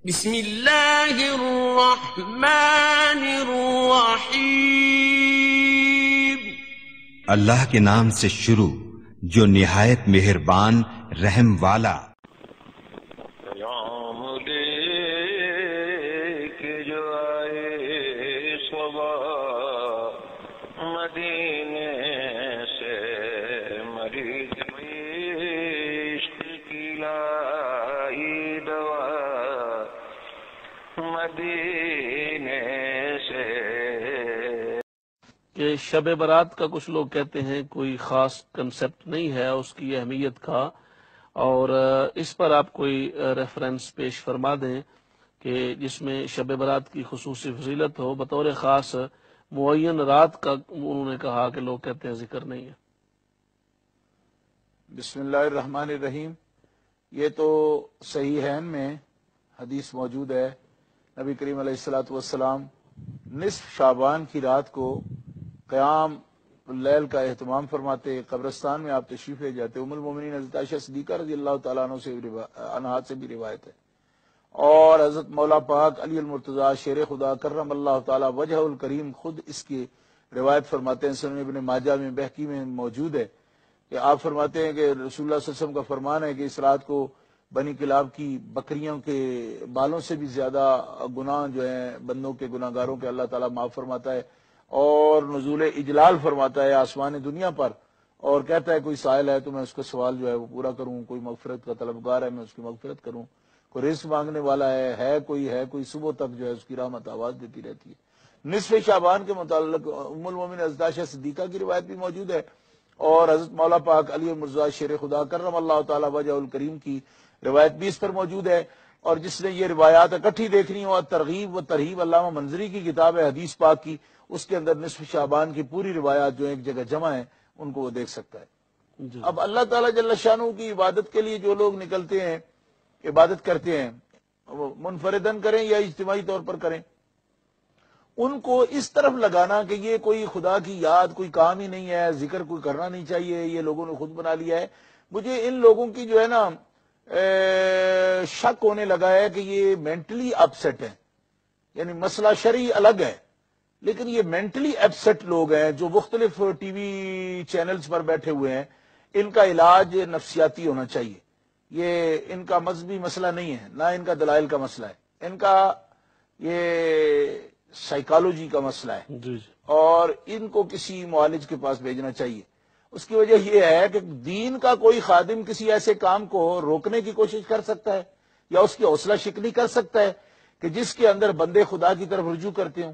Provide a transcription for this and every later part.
بسم اللہ الرحمن الرحیم۔ اللہ کے نام سے شروع جو نہایت مہربان رحم والا۔ پیام دے کے جو آئے صبا مدینے سے، مریض عشق کی لائی دوا مدینے سے۔ کہ شب برات کا کچھ لوگ کہتے ہیں کوئی خاص کنسپٹ نہیں ہے اس کی اہمیت کا، اور اس پر آپ کوئی ریفرنس پیش فرما دیں کہ جس میں شب برات کی خصوصی فضیلت ہو، بطور خاص معین رات کا انہوں نے کہا کہ لوگ کہتے ہیں ذکر نہیں ہے۔ بسم اللہ الرحمن الرحیم۔ یہ تو صحیحین میں حدیث موجود ہے، نبی کریم علیہ الصلوۃ والسلام نصف شعبان کی رات کو قیام اللیل کا اہتمام فرماتے، قبرستان میں آپ تشریف لے جاتے۔ ام المومنین حضرت عائشہ صدیقہ رضی اللہ تعالیٰ عنہ سے بھی روایت ہے، اور حضرت مولا پاک علی المرتضیٰ شیر خدا کرم اللہ تعالیٰ وجہ الکریم خود اس کی روایت فرماتے ہیں۔ سنن ابن ماجہ میں بہقی میں موجود ہے کہ آپ فرماتے ہیں کہ رسول اللہ صلی اللہ علیہ وسلم کا فرمان ہے کہ اس رات کو بنی کلاب کی بکریوں کے بالوں سے بھی زیادہ گناہ جو ہیں بندوں کے گناہ گاروں کے اللہ تعالیٰ معاف فرماتا ہے، اور نزول اجلال فرماتا ہے آسمان دنیا پر، اور کہتا ہے کوئی سائل ہے تو میں اس کا سوال جو ہے وہ پورا کروں، کوئی مغفرت کا طلبگار ہے میں اس کی مغفرت کروں، کوئی رزق مانگنے والا ہے کوئی صبح تک جو ہے اس کی رحمت آواز دیتی رہتی ہے۔ نصف شعبان کے متعلق ام المومنین حضرت عائشہ صدیقہ کی روایت بھی موجود ہے، اور حضرت مولا پاک علی المرتضیٰ شیر خدا کرم اللہ تعالیٰ وجہ الکریم کی روایت بھی اس پر موجود ہے۔ اور جس نے یہ روایات اکٹھی دیکھنی ہو، ترغیب و ترہیب علامہ منظری کی کتاب ہے حدیث پاک کی، اس کے اندر نصف شعبان کی پوری روایات جو ایک جگہ جمع ہیں ان کو وہ دیکھ سکتا ہے۔ اب اللہ تعالیٰ جل شانہ کی عبادت کے لیے جو لوگ نکلتے ہیں، عبادت کرتے ہیں، وہ منفردن کریں یا اجتماعی طور پر کریں، ان کو اس طرف لگانا کہ یہ کوئی خدا کی یاد کوئی کام ہی نہیں ہے، ذکر کوئی کرنا نہیں چاہیے، یہ لوگوں نے خود بنا لیا ہے، مجھے ان لوگوں کی جو ہے نا شک ہونے لگا ہے کہ یہ مینٹلی اپسیٹ ہیں۔ یعنی مسئلہ شرعی الگ ہے، لیکن یہ مینٹلی اپسیٹ لوگ ہیں جو مختلف ٹی وی چینلز پر بیٹھے ہوئے ہیں، ان کا علاج نفسیاتی ہونا چاہیے۔ یہ ان کا مذہبی مسئلہ نہیں ہے، نہ ان کا دلائل کا مسئلہ ہے، ان کا یہ سائیکالوجی کا مسئلہ ہے، اور ان کو کسی معالج کے پاس بھیجنا چاہیے۔ اس کی وجہ یہ ہے کہ دین کا کوئی خادم کسی ایسے کام کو روکنے کی کوشش کر سکتا ہے یا اس کی حوصلہ شکنی کر سکتا ہے کہ جس کے اندر بندے خدا کی طرف رجوع کرتے ہوں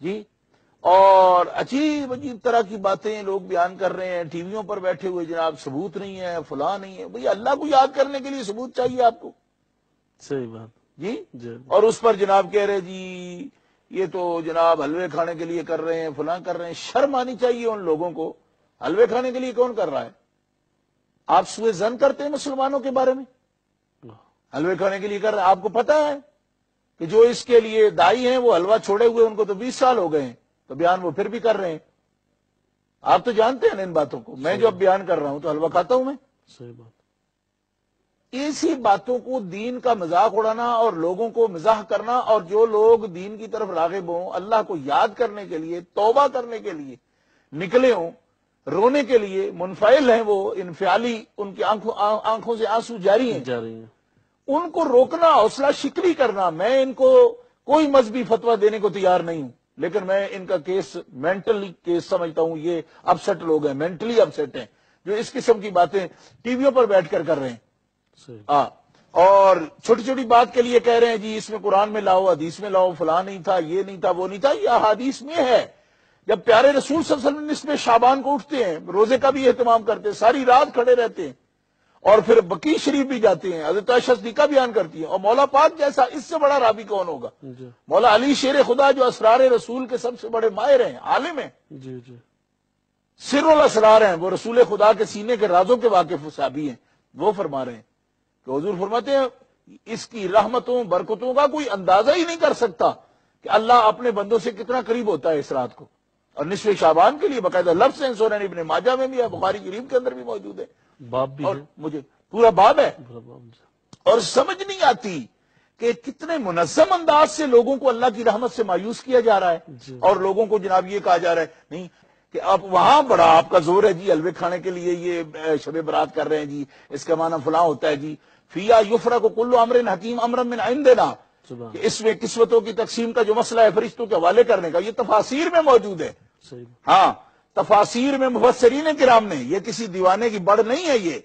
جی، اور عجیب عجیب طرح کی باتیں لوگ بیان کر رہے ہیں ٹی ویوں پر بیٹھے ہوئے، جناب ثبوت نہیں ہے، فلاں نہیں ہے۔ بھئی اللہ کو یاد کرنے کے لیے ثبوت چاہیے آپ کو، صحیح بات جی۔ اور اس پر جناب کہہ رہے جی یہ تو جناب حلوے کھانے کے لیے کر رہے ہیں، فلاں کر رہے ہیں۔ شرم آنی چاہیے ان لوگوں کو۔ حلوے کھانے کے لیے کون کر رہا ہے؟ آپ سوء ظن کرتے ہیں مسلمانوں کے بارے میں؟ حلوے کھانے کے لیے کر رہے ہیں، آپ کو پتا ہے کہ جو اس کے لیے دائی ہیں وہ حلوہ چھوڑے ہوئے ان کو تو 20 سال ہو گئے ہیں، تو بیان وہ پھر بھی کر رہے ہیں۔ آپ تو جانتے ہیں نا ان باتوں کو، میں جو اب بیان کر رہا ہوں تو حلوہ کھاتا ہوں میں۔ صحیح بات۔ اسی باتوں کو دین کا مذاق اڑانا اور لوگوں کو مزاح کرنا، اور جو لوگ دین کی طرف راغب ہوں، اللہ کو یاد کرنے کے لیے، توبہ کرنے کے لیے نکلے ہوں، رونے کے لیے منفعل ہیں، وہ انفعالی، ان کی آنکھوں سے آنسو جاری ہیں، ان کو روکنا، حوصلہ شکنی کرنا۔ میں ان کو کوئی مذہبی فتویٰ دینے کو تیار نہیں ہوں، لیکن میں ان کا کیس مینٹلی کیس سمجھتا ہوں۔ یہ اپسیٹ لوگ ہیں، مینٹلی اپسیٹ ہیں، جو اس قسم کی باتیں ٹی ویوں پر بیٹھ کر رہے ہیں، اور چھوٹی چھوٹی بات کے لیے کہہ رہے ہیں جی اس میں قرآن میں لاؤ، حدیث میں لاؤ، فلاں نہیں تھا، یہ نہیں تھا، وہ نہیں تھا۔ یہ احادیث میں ہے۔ جب پیارے رسول صلی اللہ علیہ وسلم نصف شعبان کو اٹھتے ہیں، روزے کا بھی اہتمام کرتے ہیں، ساری رات کھڑے رہتے ہیں، اور پھر بقیع شریف بھی جاتے ہیں، حضرت عائشہ صدیقہ بیان کرتی ہیں، اور مولا پاک جیسا اس سے بڑا راوی کون ہوگا؟ مولا علی شیر خدا جو اسرار رسول کے سب سے بڑے ماہر ہیں، عالم ہیں، سر الاسرار ہیں، وہ رسول خدا کے سینے کے رازوں کے واقف صحابی ہیں، وہ فرما رہے ہیں کہ حضور فرماتے ہیں اس کی رحمتوں برکتوں کا کوئی اندازہ ہی نہیں کر سکتا کہ اللہ اپنے بندوں سے کتنا قریب ہوتا ہے اس رات کو۔ اور نصف شعبان کے لیے باقاعدہ لفظ ہیں، سنن ابن ماجہ میں بھی ہے، بخاری شریف کے اندر بھی موجود ہے، باب بھی اور ہے، مجھے پورا باب ہے، اور سمجھ نہیں آتی کہ کتنے منظم انداز سے لوگوں کو اللہ کی رحمت سے مایوس کیا جا رہا ہے، اور لوگوں کو جناب یہ کہا جا رہا ہے نہیں کہ اب وہاں بڑا آپ کا زور ہے جی، حلوے کھانے کے لیے یہ شب برات کر رہے ہیں جی، اس کا معنی فلاں ہوتا ہے جی، فیا یفرق کل امر حکیم امرا من عندنا، کہ اس میں قسمتوں کی تقسیم کا جو مسئلہ ہے فرشتوں کے حوالے کرنے کا، یہ تفاسیر میں موجود ہے۔ ہاں، تفاسیر میں مفسرین کرام نے، یہ کسی دیوانے کی بڑھ نہیں ہے یہ۔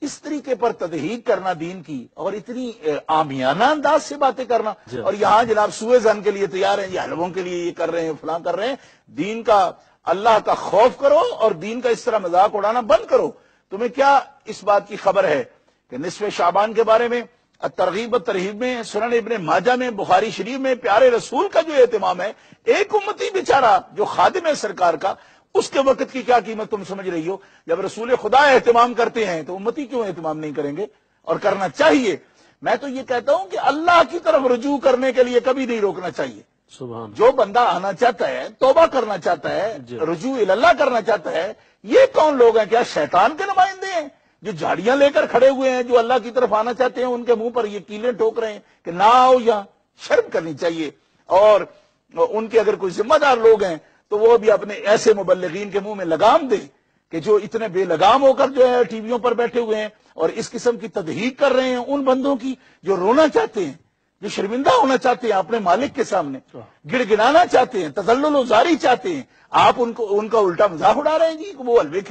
اس طریقے پر تدہیق کرنا دین کی، اور اتنی عامیانہ انداز سے باتیں کرنا، اور یہاں جناب سوء ظن کے لیے تیار ہیں، یہ حلووں کے لیے یہ کر رہے ہیں، فلاں کر رہے ہیں۔ دین کا، اللہ کا خوف کرو اور دین کا اس طرح مذاق اڑانا بند کرو۔ تمہیں کیا اس بات کی خبر ہے کہ نصف شعبان کے بارے میں ترغیب و ترہیب میں، سنن ابن ماجہ میں، بخاری شریف میں پیارے رسول کا جو اہتمام ہے، ایک امتی بیچارہ جو خادم ہے سرکار کا، اس کے وقت کی کیا قیمت تم سمجھ رہی ہو؟ جب رسول خدا اہتمام کرتے ہیں تو امتی کیوں اہتمام نہیں کریں گے؟ اور کرنا چاہیے۔ میں تو یہ کہتا ہوں کہ اللہ کی طرف رجوع کرنے کے لیے کبھی نہیں روکنا چاہیے۔ سبحان جو بندہ آنا چاہتا ہے، توبہ کرنا چاہتا ہے، رجوع اللہ کرنا چاہتا ہے، یہ کون لوگ ہیں؟ کیا شیطان کے نمائندے ہیں جو جھاڑیاں لے کر کھڑے ہوئے ہیں؟ جو اللہ کی طرف آنا چاہتے ہیں ان کے منہ پر یہ کیلیں ٹھوک رہے ہیں کہ نہ آؤ یہاں۔ شرم کرنی چاہیے۔ اور ان کے اگر کوئی ذمہ دار لوگ ہیں تو وہ بھی اپنے ایسے مبلغین کے منہ میں لگام دیں کہ جو اتنے بے لگام ہو کر جو ہے ٹی ویوں پر بیٹھے ہوئے ہیں اور اس قسم کی تدہیق کر رہے ہیں ان بندوں کی جو رونا چاہتے ہیں، جو شرمندہ ہونا چاہتے ہیں اپنے مالک کے سامنے، گڑ گڑانا چاہتے ہیں، تذلل و زاری چاہتے ہیں۔ آپ ان کا الٹا مذاق اڑا رہے ہیں جی، وہ حلوے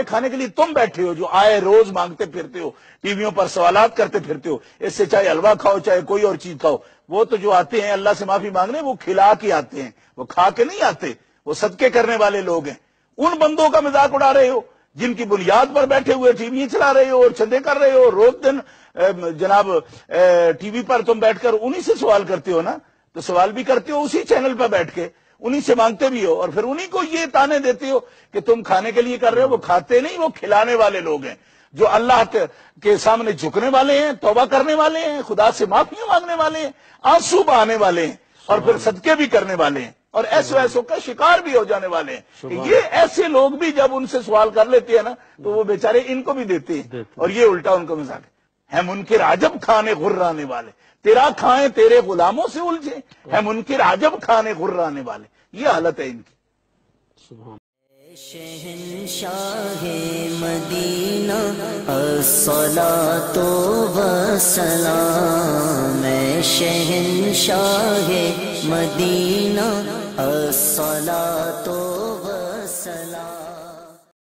کھانے کے لیے تم بیٹھے ہو جو آئے روز مانگتے پھرتے ہو، ٹی ویوں پر سوالات کرتے پھرتے ہو، اس سے چاہے حلوہ کھاؤ چاہے کوئی اور چیز کھاؤ۔ وہ تو جو آتے ہیں اللہ سے معافی مانگنے، وہ کھلا کے آتے ہیں، وہ کھا کے نہیں آتے، وہ صدقے کرنے والے لوگ ہیں۔ ان بندوں کا مذاق اڑا رہے ہو جن کی بنیاد پر بیٹھے ہوئے ٹی وی چلا رہے ہو اور چندے کر رہے ہو، روز دن جناب ٹی وی پر تم بیٹھ کر انہی سے سوال کرتے ہو نا، تو سوال بھی کرتے ہو اسی چینل پر بیٹھ کے، انہی سے مانگتے بھی ہو، اور پھر انہی کو یہ تانے دیتے ہو کہ تم کھانے کے لیے کر رہے ہو۔ وہ کھاتے نہیں، وہ کھلانے والے لوگ ہیں جو اللہ کے سامنے جھکنے والے ہیں، توبہ کرنے والے ہیں، خدا سے معافیاں مانگنے والے ہیں، آنسو بہانے والے ہیں، اور پھر صدقے بھی کرنے والے ہیں، اور ایسوں کا شکار بھی ہو جانے والے ہیں۔ کہ یہ ایسے لوگ بھی جب ان سے سوال کر لیتے ہیں نا تو وہ بیچارے ان کو بھی دیتے ہیں، اور یہ الٹا ان کو مذاق ہے منکر عجب کھانے غرانے والے، تیرا کھائیں تیرے غلاموں سے الجھے، ہے منکر عجب کھانے غرانے والے۔ یہ حالت ہے ان کی۔ شہنشاہ مدینہ الصلاۃ والسلام، شہنشاہ مدینہ الصلاۃ